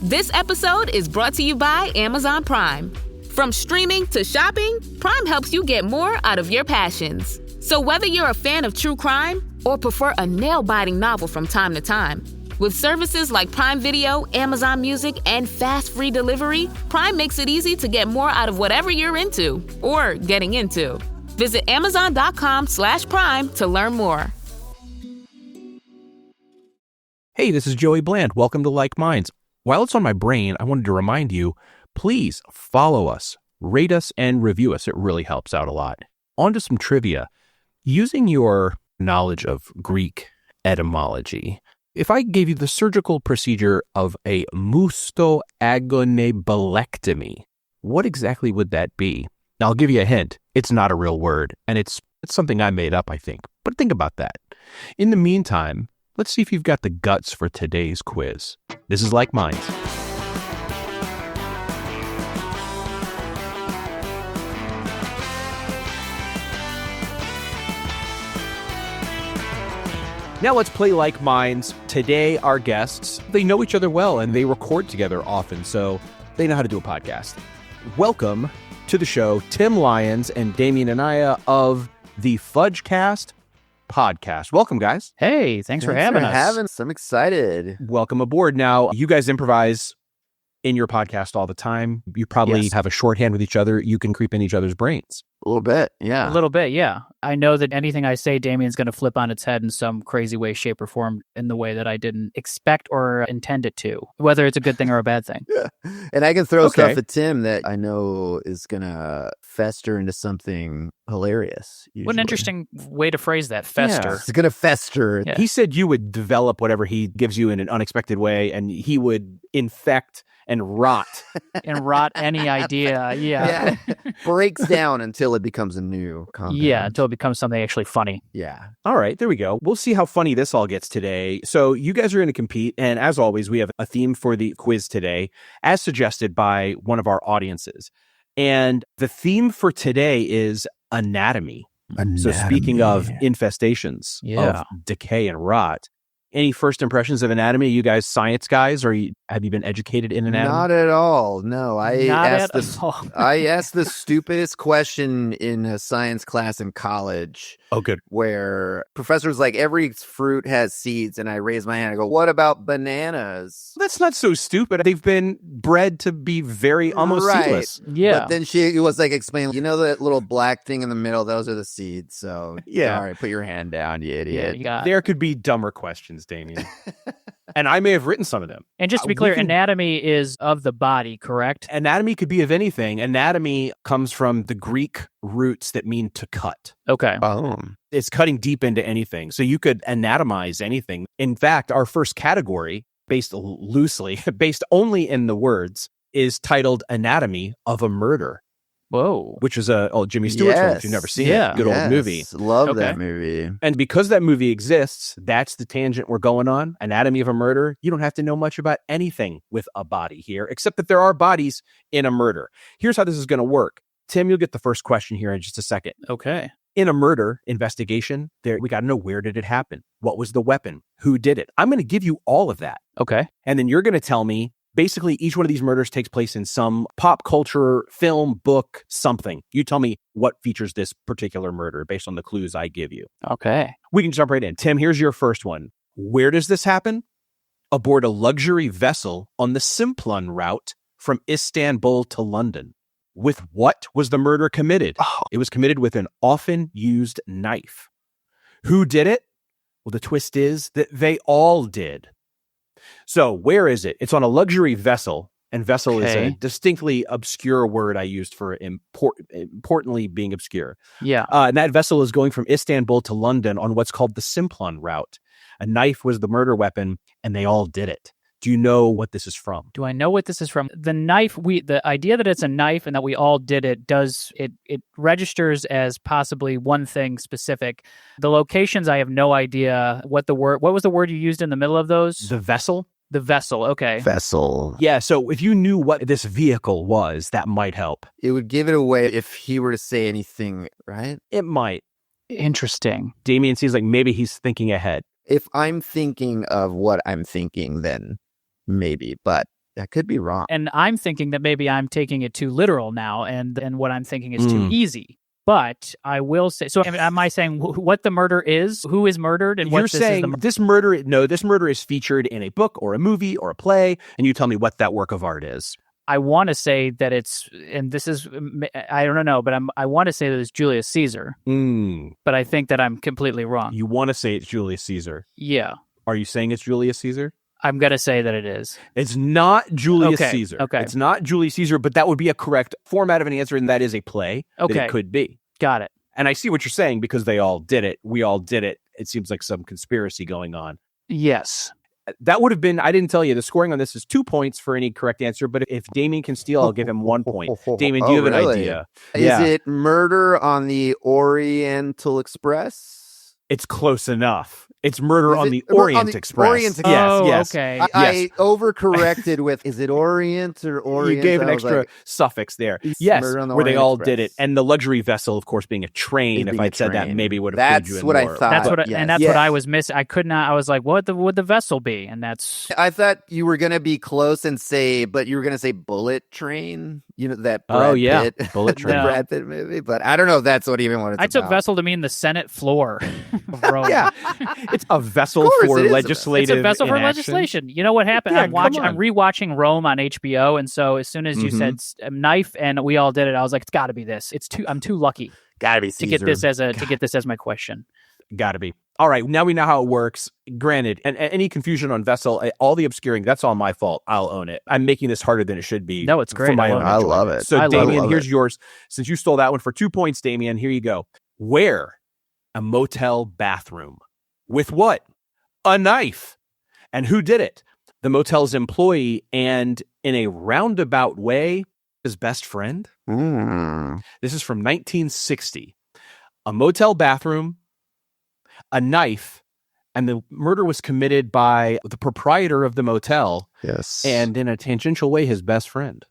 This episode is brought to you by Amazon Prime. From streaming to shopping, Prime helps you get more out of your passions. So whether you're a fan of true crime or prefer a nail-biting novel from time to time, with services like Prime Video, Amazon Music, and fast free delivery, Prime makes it easy to get more out of whatever you're into or getting into. Visit Amazon.com/Prime to learn more. Hey, this is Joey Bland. Welcome to Likeminds. While it's on my brain, I wanted to remind you, please follow us, rate us, and review us. It really helps out a lot. On to some trivia. Using your knowledge of Greek etymology, if I gave you the surgical procedure of a mustoagonebalectomy, what exactly would that be? Now, I'll give you a hint. It's not a real word, and it's something I made up, I think. But think about that. In the meantime, let's see if you've got the guts for today's quiz. This is Likeminds. Now let's play Likeminds. Today, our guests, they know each other well and they record together often, so they know how to do a podcast. Welcome to the show, Tim Lyons and Damian Anaya of the Fudgecast podcast. Welcome, guys. Hey, thanks for having us. I'm excited. Welcome aboard. Now, you guys improvise in your podcast all the time. You probably have a shorthand with each other. You can creep in each other's brains. A little bit, yeah. A little bit, yeah. I know that anything I say, Damian's going to flip on its head in some crazy way, shape, or form in the way that I didn't expect or intend it to, whether it's a good thing or a bad thing. Yeah. And I can throw stuff at Tim that I know is going to fester into something hilarious. Usually. What an interesting way to phrase that, fester. Yeah, it's going to fester. Yeah. He said you would develop whatever he gives you in an unexpected way, and he would infect and rot. And rot any idea, yeah. Breaks down until it becomes a new compound. Yeah, until it becomes something actually funny. Yeah. All right, there we go. We'll see how funny this all gets today. So you guys are going to compete, and as always, we have a theme for the quiz today, as suggested by one of our audiences. And the theme for today is anatomy. So speaking of infestations of decay and rot, any first impressions of anatomy? You guys science guys, or have you been educated in anatomy? Not at all. No, I asked the stupidest question in a science class in college. Oh, good. Where professor was like, every fruit has seeds, and I raised my hand. I go, what about bananas? That's not so stupid. They've been bred to be very almost seedless. Yeah. But then she was like explaining, you know that little black thing in the middle? Those are the seeds. So all right, put your hand down, you idiot. Yeah, there could be dumber questions, Damian. And I may have written some of them. And just to be clear, anatomy is of the body, correct? Anatomy could be of anything. Anatomy comes from the Greek roots that mean to cut. Okay. It's cutting deep into anything. So you could anatomize anything. In fact, our first category, based loosely, based only in the words, is titled Anatomy of a Murder. Whoa. Which is a Jimmy Stewart film, if you've never seen it. Good old movie. Love that movie. And because that movie exists, that's the tangent we're going on. Anatomy of a Murder. You don't have to know much about anything with a body here, except that there are bodies in a murder. Here's how this is going to work. Tim, you'll get the first question here in just a second. Okay. In a murder investigation, we got to know, where did it happen? What was the weapon? Who did it? I'm going to give you all of that. Okay. And then you're going to tell me, basically, each one of these murders takes place in some pop culture, film, book, something. You tell me what features this particular murder based on the clues I give you. Okay. We can jump right in. Tim, here's your first one. Where does this happen? Aboard a luxury vessel on the Simplon route from Istanbul to London. With what was the murder committed? It was committed with an often used knife. Who did it? Well, the twist is that they all did. So where is it? It's on a luxury vessel, and vessel is a distinctly obscure word I used for importantly being obscure. Yeah. And that vessel is going from Istanbul to London on what's called the Simplon route. A knife was the murder weapon, and they all did it. Do you know what this is from? Do I know what this is from? The knife, the idea that it's a knife and that we all did it it registers as possibly one thing specific. The locations, I have no idea what was the word you used in the middle of those? The vessel? The vessel, okay. Vessel. Yeah, so if you knew what this vehicle was, that might help. It would give it away if he were to say anything, right? It might. Interesting. Damian seems like maybe he's thinking ahead. If I'm thinking of what I'm thinking, then maybe. But That could be wrong. And I'm thinking that maybe I'm taking it too literal now, and what I'm thinking is too easy. But I will say, so am I saying what the murder is, who is murdered, and what You're saying this murder, this murder is featured in a book or a movie or a play, and you tell me what that work of art is. I want to say that it's, and this is, I don't know, but I want to say that it's Julius Caesar. But I think that I'm completely wrong. You want to say it's Julius Caesar? Yeah. Are you saying it's Julius Caesar? I'm going to say that it is. It's not Julius Caesar. Okay. It's not Julius Caesar, but that would be a correct format of an answer, and that is a play. Okay. That it could be. Got it. And I see what you're saying because they all did it. We all did it. It seems like some conspiracy going on. Yes. That would have been, I didn't tell you, the scoring on this is 2 points for any correct answer, but if Damian can steal, I'll give him 1 point. Damian, do you have an idea? Is it Murder on the Oriental Express? It's close enough. It's Murder on the Orient Express. Orient Express. Yes. Okay. I overcorrected with, is it Orient or Orient? You gave an extra suffix there. Yes, where they all did it. And the luxury vessel, of course, being a train. If I'd said that, maybe would have clued you in more. That's what I thought. That's what I was missing. I could not. I was like, what would the vessel be? And that's. I thought you were going to be close and say, but you were going to say Bullet Train. You know, that Brad Pitt, Bullet Train. Brad Pitt movie. But I don't know if that's what even what it's I took about. vessel to mean the Senate floor of Rome. Yeah. It's a vessel for legislative. It's a vessel for legislation. You know what happened? I'm rewatching Rome on HBO, and so as soon as you said knife and we all did it, I was like, it's got to be this. I'm too lucky. Gotta be Caesar. to get this as my question. Gotta be. All right, now we know how it works. Granted, and any confusion on vessel, all the obscuring, that's all my fault. I'll own it. I'm making this harder than it should be. No, it's great. I love it. So, Damian, here's yours. Since you stole that one for 2 points, Damian, here you go. Where? A motel bathroom. With what? A knife. And who did it? The motel's employee, and in a roundabout way, his best friend. This is from 1960. A motel bathroom, a knife, and the murder was committed by the proprietor of the motel. Yes. And in a tangential way, his best friend.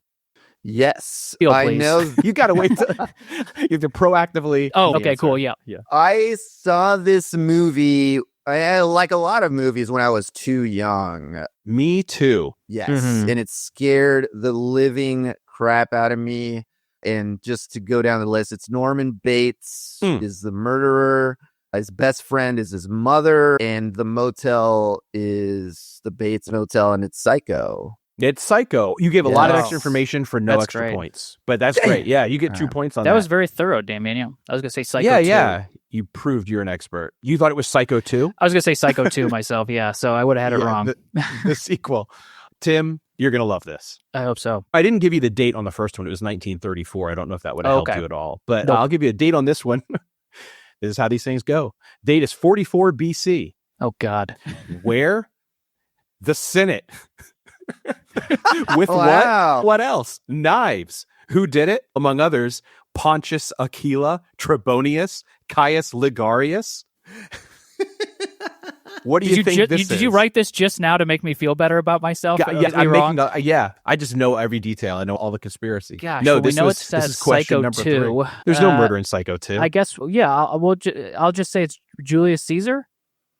Yes. I know. You got to wait. You have to proactively. Oh, okay, cool. Yeah. I saw this movie. I like a lot of movies when I was too young. Me too. Yes. And it scared the living crap out of me. And just to go down the list, it's Norman Bates is the murderer. His best friend is his mother. And the motel is the Bates Motel, and it's Psycho. It's Psycho. You gave a lot of extra information for no extra points. But that's great. Yeah, you get 2 points on that. That was very thorough, Damian. Yeah. I was going to say Psycho 2. Yeah. You proved you're an expert. You thought it was Psycho 2? I was going to say Psycho 2 myself, yeah. So I would have had it wrong. The sequel. Tim, you're going to love this. I hope so. I didn't give you the date on the first one. It was 1934. I don't know if that would have helped you at all. But I'll give you a date on this one. This is how these things go. Date is 44 BC. Oh, God. Where? The Senate. With what? What else? Knives. Who did it? Among others, Pontius Aquila, Trebonius, Caius Ligarius. What do you think this is? Did you write this just now to make me feel better about myself? I just know every detail. I know all the conspiracy. Gosh, no, this is question Psycho number 2. 3. There's no murder in Psycho 2. I guess, I'll just say it's Julius Caesar.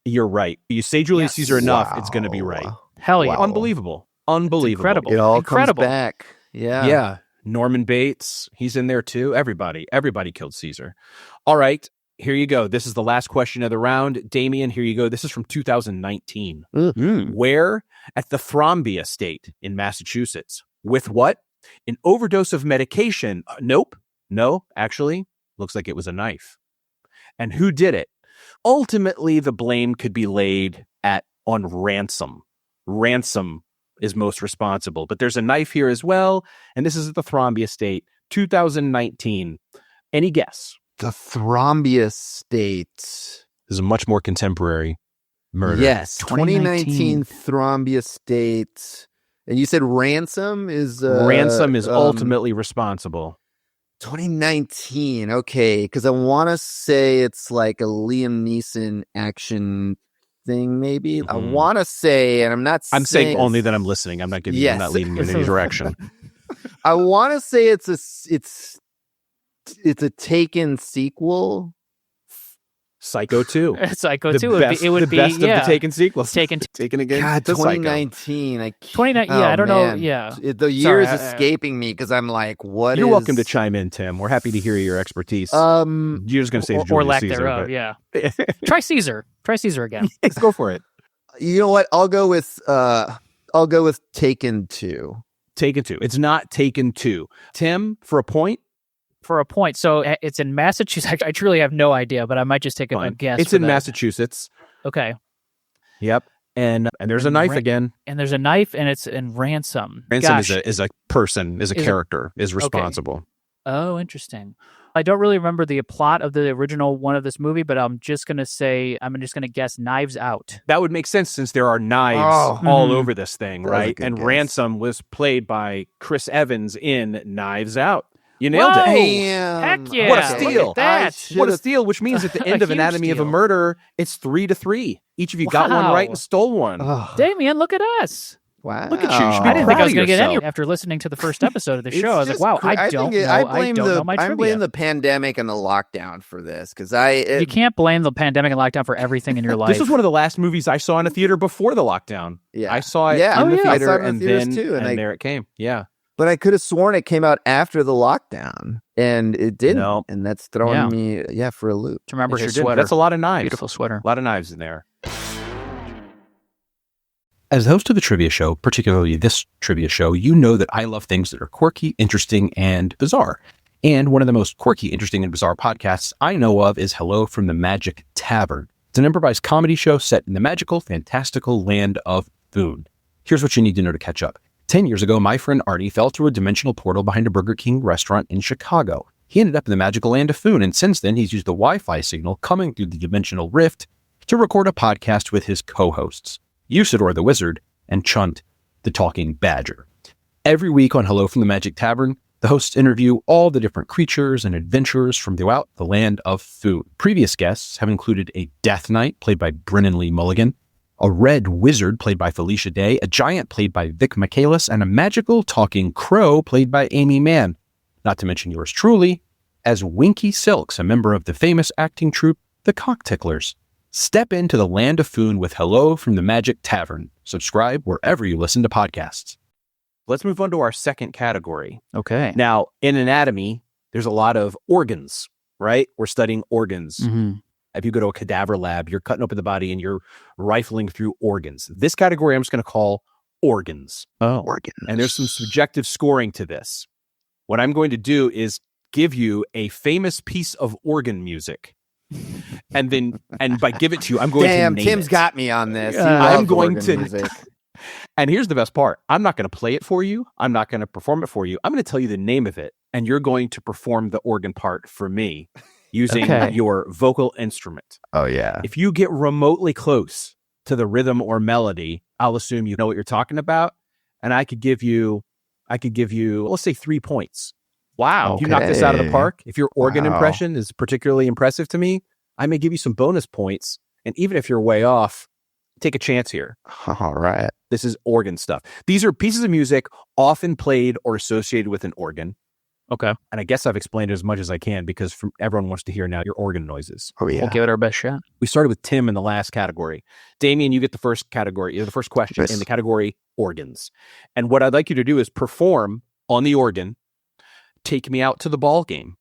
You're right. You say Julius Caesar enough, it's going to be right. Hell yeah. Unbelievable. It's incredible. It all comes back. Yeah. Yeah. Norman Bates, he's in there too. Everybody killed Caesar. All right. Here you go. This is the last question of the round. Damian, here you go. This is from 2019. Where? At the Thrombey Estate in Massachusetts. With what? An overdose of medication. Nope. No, actually, looks like it was a knife. And who did it? Ultimately, the blame could be laid on Ransom. Ransom is most responsible. But there's a knife here as well. And this is at the Thrombey Estate, 2019. Any guess? The Thrombey Estate. This is a much more contemporary murder. Yes, 2019 Thrombey Estate. And you said Ransom is... Ransom is ultimately responsible. 2019, okay. Because I want to say it's like a Liam Neeson action thing, maybe. I want to say, and I'm saying only that I'm listening. I'm not giving you, I'm not leading you in any direction. I want to say it's a Taken sequel. Psycho 2. Psycho The 2. best, It would the be best of the Taken sequels. Taken again. God, to Psycho. 2019. 29. Yeah, I don't know. Yeah. The year is escaping me because I'm like, what You're is... welcome to chime in, Tim. We're happy to hear your expertise. You're just going to say or lack Caesar, thereof, but... yeah. Try Caesar. Try Caesar again. Let's go for it. You know what? I'll go with Taken 2. Taken 2. It's not Taken 2. Tim, for a point? For a point. So it's in Massachusetts. I truly have no idea, but I might just take a guess. It's in Massachusetts. Okay. Yep. And there's a knife again. And there's a knife, and it's in Ransom. Ransom is a person, is a character, is responsible. Okay. Oh, interesting. I don't really remember the plot of the original one of this movie, but I'm just going to guess Knives Out. That would make sense since there are knives all over this thing, right? And guess. Ransom was played by Chris Evans in Knives Out. You nailed it. Damn. Heck yeah. What a steal. What a steal, which means at the end of Anatomy of a Murder, it's 3-3. Each of you got one right and stole one. Damian, look at us. Wow. Look at you. You should be I didn't think I was going to get any yourself. after listening to the first episode of the show. I was like, wow, I don't know my trivia. I blame the pandemic and the lockdown for this because you can't blame the pandemic and lockdown for everything in your life. This was one of the last movies I saw in a theater before the lockdown. Yeah. I saw it in the theater and then there it came. Yeah. But I could have sworn it came out after the lockdown, and it didn't. No. And that's throwing me, for a loop. To remember your sweater. That's a lot of knives. Beautiful sweater. A lot of knives in there. As the host of the trivia show, particularly this trivia show, you know that I love things that are quirky, interesting, and bizarre. And one of the most quirky, interesting, and bizarre podcasts I know of is Hello from the Magic Tavern. It's an improvised comedy show set in the magical, fantastical land of Foon. Here's what you need to know to catch up. 10 years ago, my friend Artie fell through a dimensional portal behind a Burger King restaurant in Chicago. He ended up in the magical land of Foon, and since then, he's used the Wi-Fi signal coming through the dimensional rift to record a podcast with his co-hosts, Usador the Wizard and Chunt the Talking Badger. Every week on Hello from the Magic Tavern, the hosts interview all the different creatures and adventurers from throughout the land of Foon. Previous guests have included a Death Knight, played by Brennan Lee Mulligan, a Red Wizard, played by Felicia Day, a Giant, played by Vic Michaelis, and a magical talking crow, played by Amy Mann. Not to mention yours truly, as Winky Silks, a member of the famous acting troupe, The Cockticklers. Step into the land of Foon with Hello from the Magic Tavern. Subscribe wherever you listen to podcasts. Let's move on to our second category. Okay. Now, in anatomy, there's a lot of organs, right? We're studying organs. Mm-hmm. If you go to a cadaver lab, you're cutting open the body and you're rifling through organs. This category I'm just going to call organs. Oh. Organs. And there's some subjective scoring to this. What I'm going to do is give you a famous piece of organ music. And by give it to you, I'm going to name Tim's it. got me on this. I'm going to music. And here's the best part. I'm not going to play it for you. I'm not going to perform it for you. I'm going to tell you the name of it, and you're going to perform the organ part for me using your vocal instrument. Oh, yeah. If you get remotely close to the rhythm or melody, I'll assume you know what you're talking about, and I could give you, let's say 3 points. Wow. If you knock this out of the park, if your organ impression is particularly impressive to me, I may give you some bonus points. And even if you're way off, take a chance here. All right. This is organ stuff. These are pieces of music often played or associated with an organ. Okay. And I guess I've explained it as much as I can because everyone wants to hear now your organ noises. Oh, yeah. We'll give it our best shot. We started with Tim in the last category. Damian, you get the first category, the first question in the category organs. And what I'd like you to do is perform on the organ, Take Me Out to the Ball Game.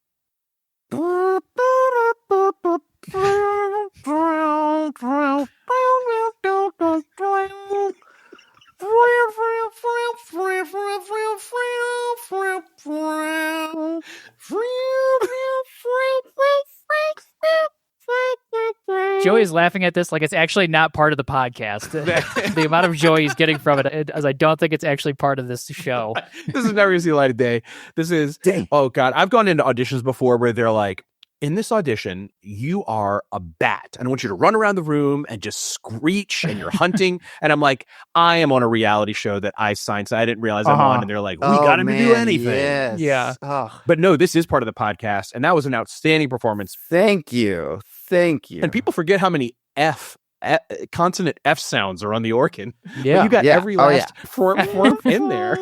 Joey's laughing at this like it's actually not part of the podcast. The amount of joy he's getting from it, as I don't think it's actually part of this show. This is never going to see the light of day. This is, oh God, I've gone into auditions before where they're like, in this audition, you are a bat. And I want you to run around the room and just screech and you're hunting. And I'm like, I am on a reality show that I signed, so I didn't realize I'm on. And they're like, we got him to do anything. Yes. Yeah. Oh. But no, this is part of the podcast. And that was an outstanding performance. Thank you. And people forget how many consonant F sounds are on the organ. Yeah. But you got every last form in there.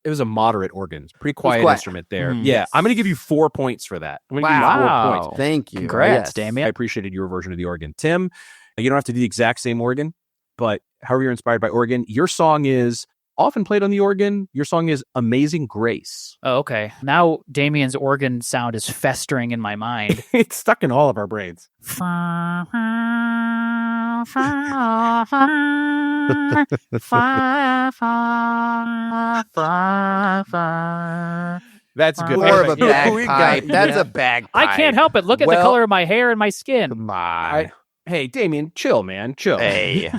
It was a moderate organ. Pretty quiet instrument there. Mm. Yeah, I'm going to give you 4 points for that. I'm going to give you 4 points. Thank you. Congrats, I Damian. appreciated your version of the organ. Tim, you don't have to do the exact same organ, but however you're inspired by organ, your song is often played on the organ. Your song is Amazing Grace. Oh, okay. Now Damian's organ sound is festering in my mind. It's stuck in all of our brains. That's good. More of a We bagpipe. got- That's a bagpipe. I can't help it. Look at the color of my hair and my skin. Come on. Hey, Damian, chill, man. Chill. Hey.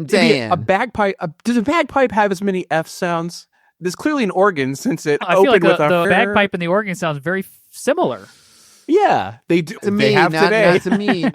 Dan. A bagpipe. Does a bagpipe have as many F sounds? There's clearly an organ since it I feel like opened with the a bagpipe and the organ sounds very similar. Yeah, they do. To me, they have not today. to me.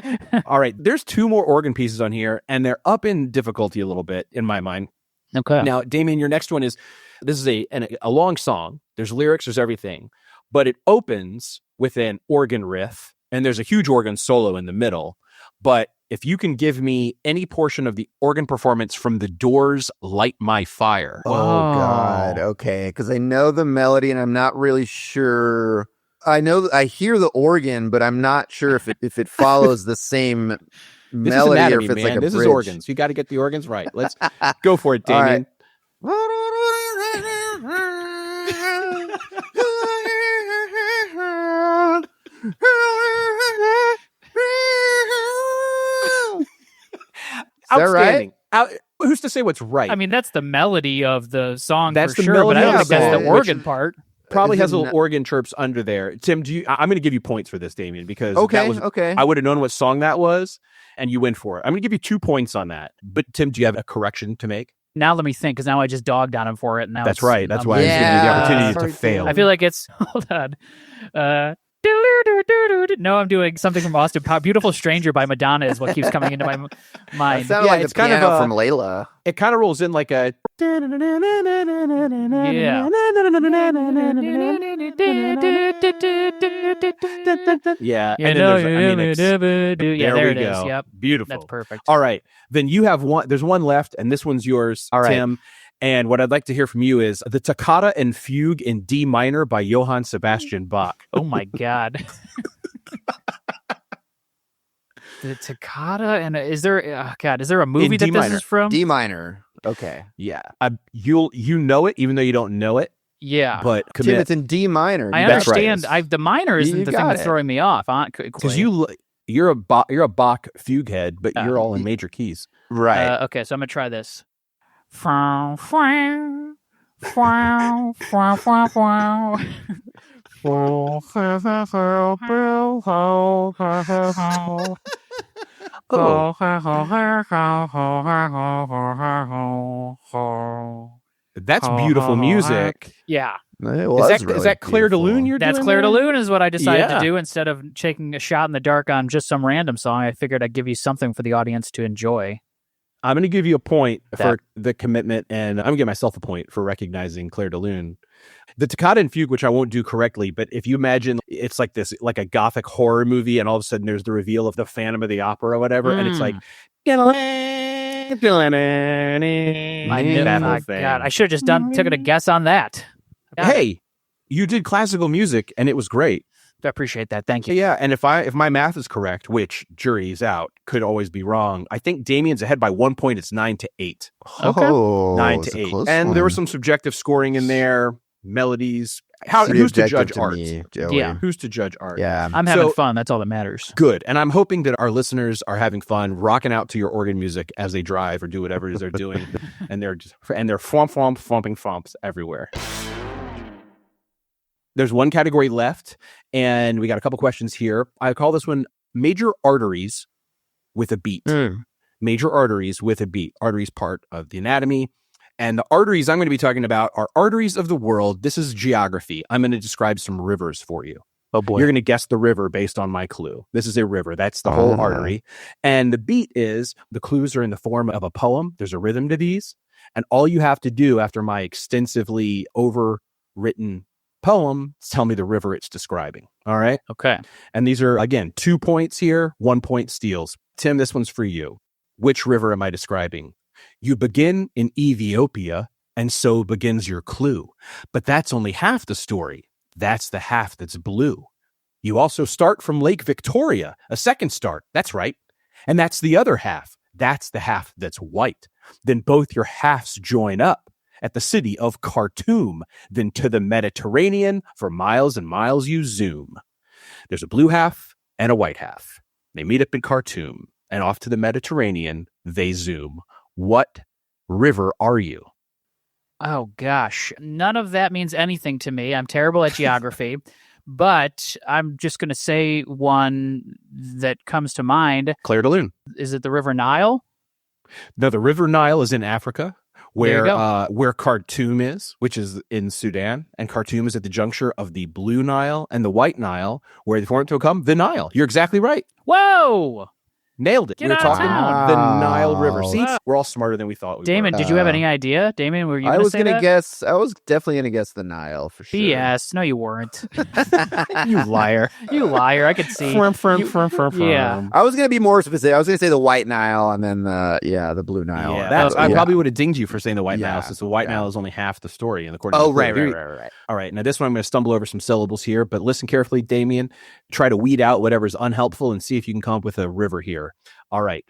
All right, there's 2 more organ pieces on here, and they're up in difficulty a little bit in my mind. Okay. Now, Damian, your next one is this is a long song. There's lyrics, there's everything, but it opens with an organ riff, and there's a huge organ solo in the middle. But if you can give me any portion of the organ performance from The Doors' "Light My Fire." Oh, God. Okay. Because I know the melody and I'm not really sure. I hear the organ, but I'm not sure if it follows the same This melody is anatomy, or if it's man. like a This bridge. is organs. You got to get the organs right. Let's go for it, All Damian. Is that right? Who's to say what's right? I mean, that's the melody of the song That's for the sure, melody but I don't of think the that's song, the organ part. Probably Is has it little not- organ chirps under there. Tim, I'm going to give you points for this, Damian, because Okay. I would have known what song that was, and you went for it. I'm going to give you 2 points on that. But Tim, do you have a correction to make? Now let me think, because now I just dogged on him for it. And now That's it's- right. That's why I was Yeah. giving you the opportunity Sorry, to fail. I feel like it's hold on. No, I'm doing something from Austin Powers. Beautiful Stranger by Madonna is what keeps coming into my That mind. sounded like it's the piano kind of from Layla. It kind of rolls in like a yeah. And then there we it is. go. Yep, Beautiful. that's perfect. All right. Then you have one. There's one left, and this one's yours, All right. Tim. And what I'd like to hear from you is the Toccata and Fugue in D minor by Johann Sebastian Bach. Oh my god. The Toccata and is there a movie that D this minor. is from? D minor. Okay. Yeah, you know it, even though you don't know it. Yeah, But Tim, commit it's in D minor. I That's right. understand. The minor isn't You the thing got that's it. throwing me off. because you're a Bach fugue head, but you're all in major keys. Right. Okay, so I'm gonna try this. That's beautiful music. Yeah, Is that Claire de Lune you're that's doing Claire there? de Lune is what I decided Yeah. to do instead of taking a shot in the dark on just some random song. I figured I'd give you something for the audience to enjoy. I'm going to give you a point for the commitment, and I'm going to give myself a point for recognizing Claire de Lune. The Toccata and Fugue, which I won't do correctly, but if you imagine it's like this, like a gothic horror movie, and all of a sudden there's the reveal of the Phantom of the Opera or whatever, and it's like, I knew that that. whole thing. God, I should have just taken a guess on that. Hey, you did classical music, and it was great. I appreciate that. Thank you. Yeah, and if my math is correct, which jury's out, could always be wrong. I think Damian's ahead by 1 point. It's 9-8. Oh, 9-8. And there was some subjective scoring in there, melodies. Who's to judge art? Yeah. Who's to judge art? Yeah. I'm having fun. That's all that matters. Good. And I'm hoping that our listeners are having fun rocking out to your organ music as they drive or do whatever it is they're doing. and they're thumping thumps everywhere. There's one category left, and we got a couple questions here. I call this one major arteries with a beat. Major arteries with a beat. Arteries part of the anatomy. And the arteries I'm going to be talking about are arteries of the world. This is geography. I'm going to describe some rivers for you. Oh boy. You're going to guess the river based on my clue. This is a river. That's the whole artery. And the beat is, the clues are in the form of a poem. There's a rhythm to these. And all you have to do after my extensively overwritten poem is tell me the river it's describing. All right? Okay. And these are, again, 2 points here, 1 point steals. Tim, this one's for you. Which river am I describing? You begin in Ethiopia And so begins your clue. But that's only half the story. That's the half that's blue. You also start from Lake Victoria, a second start. That's right. And that's the other half. That's the half that's white. Then both your halves join up at the city of Khartoum. Then to the Mediterranean, for miles and miles you zoom. There's a blue half and a white half. They meet up in Khartoum, and off to the Mediterranean they zoom. What river are you? Oh, gosh. None of that means anything to me. I'm terrible at geography. But I'm just going to say one that comes to mind. Claire de Lune. Is it the River Nile? No, the River Nile is in Africa, where Khartoum is, which is in Sudan. And Khartoum is at the juncture of the Blue Nile and the White Nile, where they form to become the Nile. You're exactly right. Whoa! Nailed it. Get we were out of talking town. the Nile River. See, Wow. we're all smarter than we thought we Damon, were. did you have any idea? Damon, were you going to say that? I was definitely going to guess the Nile for sure. BS. No, you weren't. You liar. You liar. I could see. Yeah. I was going to be more specific. I was going to say the White Nile and then the Blue Nile. Yeah, I probably would have dinged you for saying the White Nile, Yeah. since the White Nile is only half the story. And according Oh, to right. All right, now this one I'm going to stumble over some syllables here, but listen carefully, Damian. Try to weed out whatever's unhelpful and see if you can come up with a river here. All right.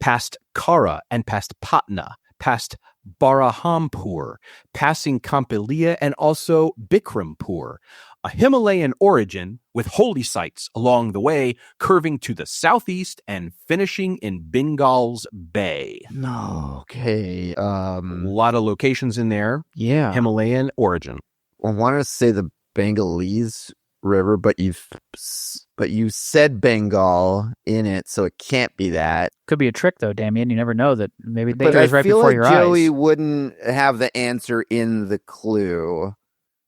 Past Kara and past Patna, past Barahampur, passing Kampilia and also Bikrampur, a Himalayan origin with holy sites along the way, curving to the southeast and finishing in Bengal's Bay. No, okay. A lot of locations in there. Yeah. Himalayan origin. I wanted to say the Bengalese River, but you said Bengal in it, so it can't be that. Could be a trick, though, Damian. You never know that maybe But it was right feel before like your Joey eyes. wouldn't have the answer in the clue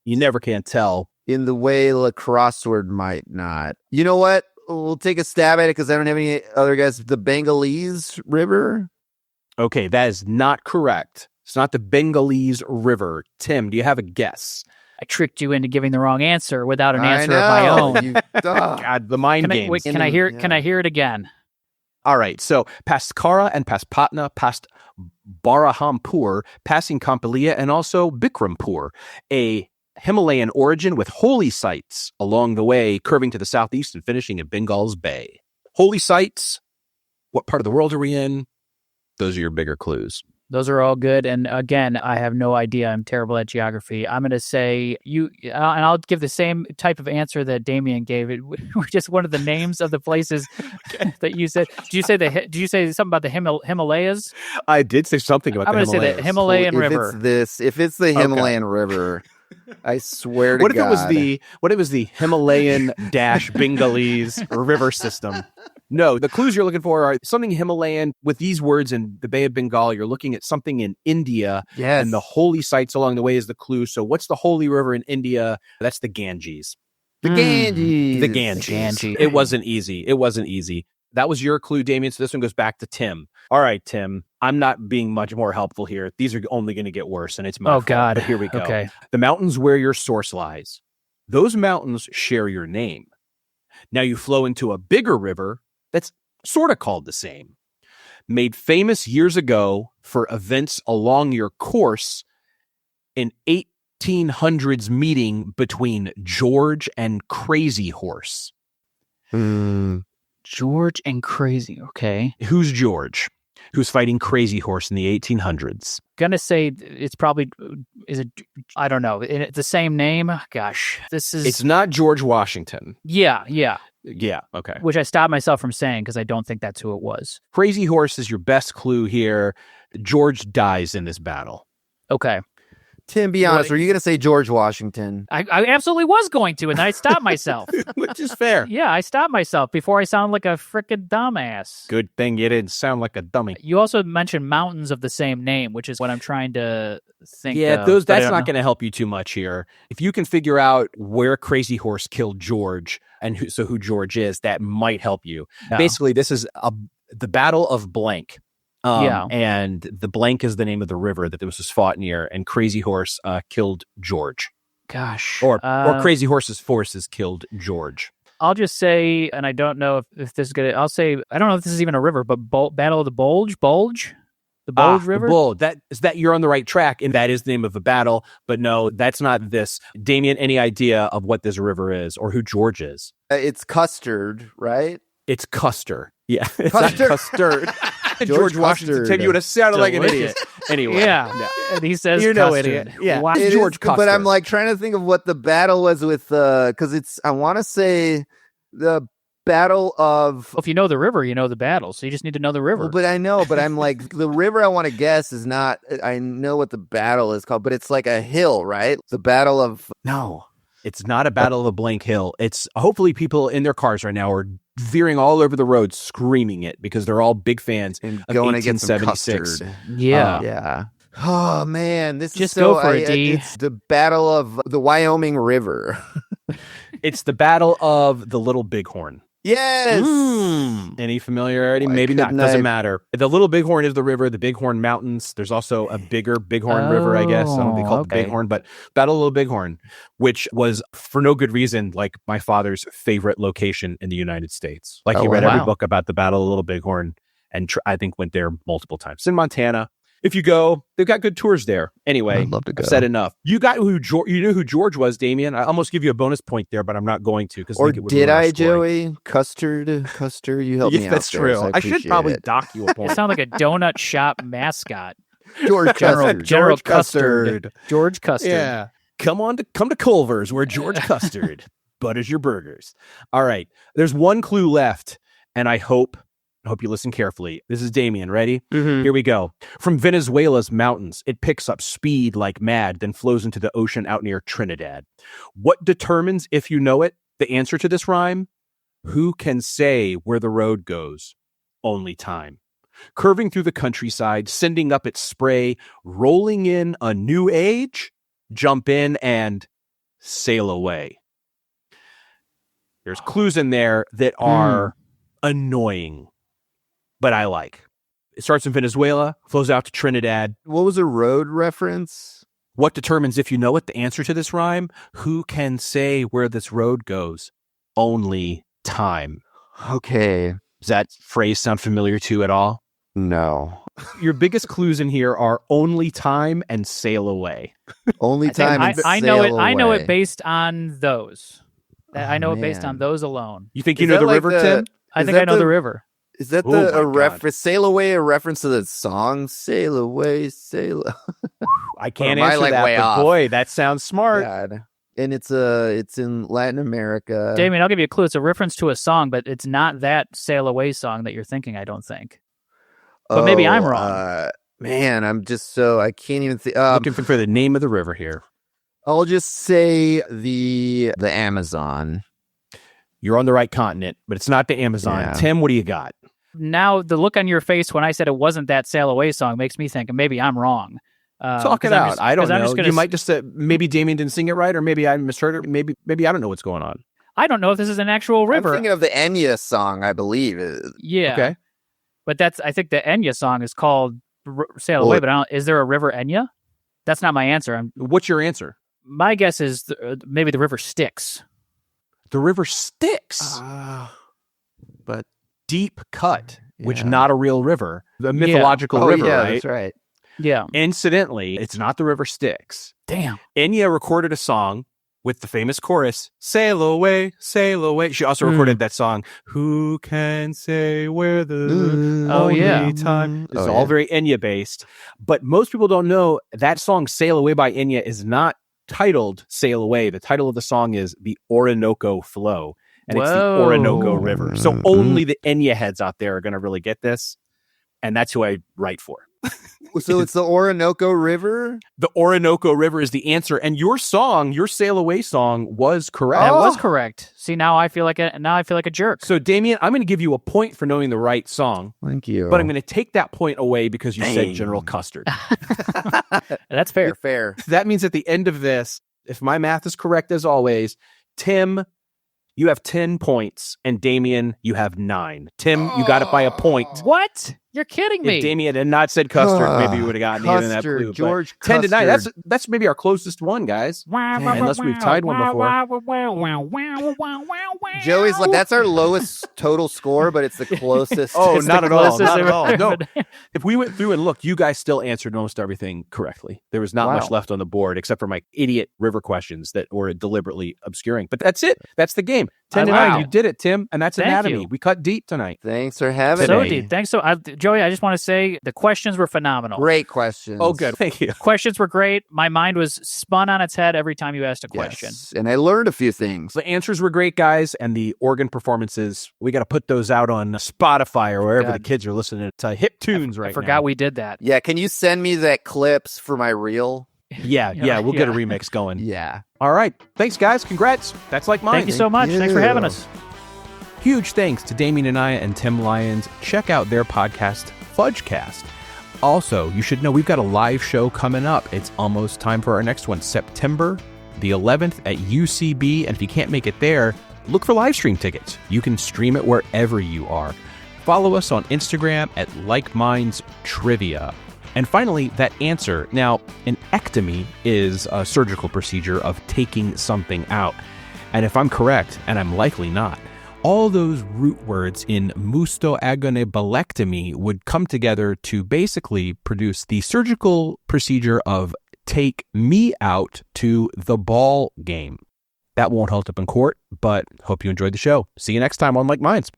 You never can tell. in the way La Crossword might not. You know what? We'll take a stab at it because I don't have any other guys. The Bengalese River? Okay, that is not correct. It's not the Bengalese River. Tim, do you have a guess? I tricked you into giving the wrong answer without an I answer of my know. own. God, the mind games. Can I hear it again? All right, so past Kara and past Patna, past Barahampur, passing Kampilia, and also Bikrampur, a Himalayan origin with holy sites along the way, curving to the southeast and finishing at Bengal's Bay. Holy sites, what part of the world are we in? Those are your bigger clues. Those are all good. And again, I have no idea. I'm terrible at geography. I'm going to say and I'll give the same type of answer that Damian gave. It just one of the names of the places that you said. Did you say something about the Himalayas? I did say something about I'm the going to say the Himalayan River. If it's the Himalayan River, I swear to God. What if it was the Himalayan Bengalese river system? No, the clues you're looking for are something Himalayan with these words in the Bay of Bengal. You're looking at something in India, Yes. and the holy sites along the way is the clue. So what's the holy river in India? That's the Ganges. The Ganges. The Ganges. It wasn't easy. That was your clue, Damian. So this one goes back to Tim. All right, Tim. I'm not being much more helpful here. These are only going to get worse, and it's my fault. God. But here we go. Okay. The mountains where your source lies. Those mountains share your name. Now you flow into a bigger river that's sort of called the same. Made famous years ago for events along your course, an 1800s meeting between George and Crazy Horse. George and Crazy. Okay. Who's George? Who's fighting Crazy Horse in the 1800s? Gonna say it's probably I don't know. The same name. Gosh, It's not George Washington. Yeah. Yeah. Okay. Which I stopped myself from saying because I don't think that's who it was. Crazy Horse is your best clue here. George dies in this battle. Okay. Tim, be honest. Were you going to say George Washington? I absolutely was going to, and then I stopped myself. Which is fair. Yeah, I stopped myself before I sound like a frickin' dumbass. Good thing you didn't sound like a dummy. You also mentioned mountains of the same name, which is what I'm trying to think Yeah, of, that's not going to help you too much here. If you can figure out where Crazy Horse killed George and who George is, that might help you. No. Basically, this is the Battle of Blank. And the Blank is the name of the river that this was fought near, and Crazy Horse killed George. Gosh. Or Crazy Horse's forces killed George. I'll just say, and I don't know if this is going to, I'll say, I don't know if this is even a river, but Battle of the Bulge? The The Bulge River? The Bull. That you're on the right track, and that is the name of a battle. But no, that's not this. Damian, any idea of what this river is or who George is? It's Custard, right? It's Custer. Yeah. It's Custard. not Custard. George Washington. Custard. Tim, you would have sounded like an Delicious. idiot. Anyway. Yeah. And he says You know custard. idiot. Yeah. Wow. It George is, Custer. but I'm like trying to think of what the battle was with, because I want to say the Battle of. If you know the river, you know the battle. So you just need to know the river. Well, but I know, but I'm like, the river I want to guess is not, I know what the battle is called, but it's like a hill, right? The Battle of. No, it's not a battle of a blank hill. It's hopefully people in their cars right now are veering all over the road screaming it because they're all big fans And of going to get some 1876. custard. yeah. Yeah. Oh, man. This Just is so, go for it, D. It's the Battle of the Wyoming River. It's the battle of the Little Bighorn. Yes. Any familiarity? Why Maybe not. couldn't Doesn't I- matter. The Little Bighorn is the river, the Bighorn Mountains. There's also a bigger Bighorn River, I guess. I don't think called okay. Bighorn, but Battle of Little Bighorn, which was for no good reason, like my father's favorite location in the United States. Like he read every wow. book about the Battle of Little Bighorn and I think went there multiple times. It's in Montana. If you go, they've got good tours there. Anyway, I'd love to go. I've said enough. You got who you knew who George was, Damian. I almost give you a bonus point there, but I'm not going to because Or did I, Joey? Custard, you helped me out. That's there, true. so I should appreciate probably it. dock you a You point. sound like a donut shop mascot. George Custard. General George Custard. George Custard. Yeah. Come to Culver's where George Custard butters your burgers. All right. There's one clue left, and I hope you listen carefully. This is Damian. Ready? Mm-hmm. Here we go. From Venezuela's mountains, it picks up speed like mad, then flows into the ocean out near Trinidad. What determines, if you know it, the answer to this rhyme? Who can say where the road goes? Only time. Curving through the countryside, sending up its spray, rolling in a new age, jump in and sail away. There's clues in there that are annoying, but I like. It starts in Venezuela, flows out to Trinidad. What was a road reference? What determines, if you know it, the answer to this rhyme? Who can say where this road goes? Only time. Okay. Does that phrase sound familiar to you at all? No. Your biggest clues in here are only time and sail away. Only time. and I know it. sail I know away. it based on those. I know it based man. on those alone. You think you Is know that the like river, the- Tim? I Is think I that know the the- river. Is that Oh the my a God. reference? Sail away, a reference to the song? Sail away, sail. I can't am I, answer like, that, way but off? boy, that sounds smart. God. And it's in Latin America. Damian, I'll give you a clue. It's a reference to a song, but it's not that Sail Away song that you're thinking, I don't think. But maybe I'm wrong. Man, I'm just so I can't even think. Looking for the name of the river here. I'll just say the Amazon. You're on the right continent, but it's not the Amazon. Yeah. Tim, what do you got? Now, the look on your face when I said it wasn't that Sail Away song makes me think maybe I'm wrong. Talk it 'cause I'm out. just- I don't 'cause I'm know. just gonna You might just maybe Damian didn't sing it right, or maybe I misheard it. Maybe I don't know what's going on. I don't know if this is an actual river. I'm thinking of the Enya song, I believe. Yeah. Okay. But I think the Enya song is called Sail Well, Away, but is there a river Enya? That's not my answer. What's your answer? My guess is maybe the river Styx. The river Styx. But Deep cut, which yeah. not a real river. The mythological river, yeah, right? that's right. Yeah. Incidentally, it's not the river Styx. Damn. Enya recorded a song with the famous chorus, sail away, sail away. She also recorded that song, Who Can Say Where the Oh, Only yeah. Time. It's Oh, all yeah. very Enya based. But most people don't know that song, Sail Away by Enya, is not titled Sail Away. The title of the song is The Orinoco Flow. And it's the Whoa. Orinoco River. So only the Enya heads out there are going to really get this. And that's who I write for. So it's the Orinoco River? The Orinoco River is the answer. And your song, your Sail Away song, was correct. That was correct. See, now I feel like a jerk. So, Damian, I'm going to give you a point for knowing the right song, Thank you. but I'm going to take that point away because you said Dang. General Custard. That's fair. You're fair. That means at the end of this, if my math is correct as always, Tim, you have 10 points, and Damian, you have 9. Tim, you got it by a point. What? You're kidding me. If Damian had not said custard, maybe we would have gotten even that Custard, clue. George But 10 to 9. Custard. That's maybe our closest one, guys. Unless we've tied one before. Joey's like, that's our lowest total score, but it's the closest. Oh, It's not the at all. closest Not at I've all. ever No. been. If we went through and looked, you guys still answered almost everything correctly. There was not Wow. much left on the board except for my idiot river questions that were deliberately obscuring. But that's it. That's the game. 10 to 9. Wow. You did it, Tim. And that's Thank anatomy. you. We cut deep tonight. Thanks for having So me. deep. Thanks. Joey, I just want to say the questions were phenomenal. Great questions. Oh, good. Thank you. Questions were great. My mind was spun on its head every time you asked a question. Yes. And I learned a few things. The answers were great, guys. And the organ performances, we got to put those out on Spotify or wherever God. the kids are listening to hip tunes right I forgot now. we did that. Yeah, can you send me that clips for my reel? Yeah, we'll get a Yeah. remix going. Yeah. All right. Thanks, guys. Congrats. That's Like Minds. Thank you so much. Thanks for having us. Huge thanks to Damian, Anaya, and Tim Lyons. Check out their podcast, Fudgecast. Also, you should know we've got a live show coming up. It's almost time for our next one, September the 11th at UCB. And if you can't make it there, look for live stream tickets. You can stream it wherever you are. Follow us on Instagram at Likeminds Trivia. And finally, that answer. Now, an ectomy is a surgical procedure of taking something out. And if I'm correct, and I'm likely not, all those root words in mustoagonebalectomy would come together to basically produce the surgical procedure of take me out to the ball game. That won't hold up in court, but hope you enjoyed the show. See you next time on Like Minds.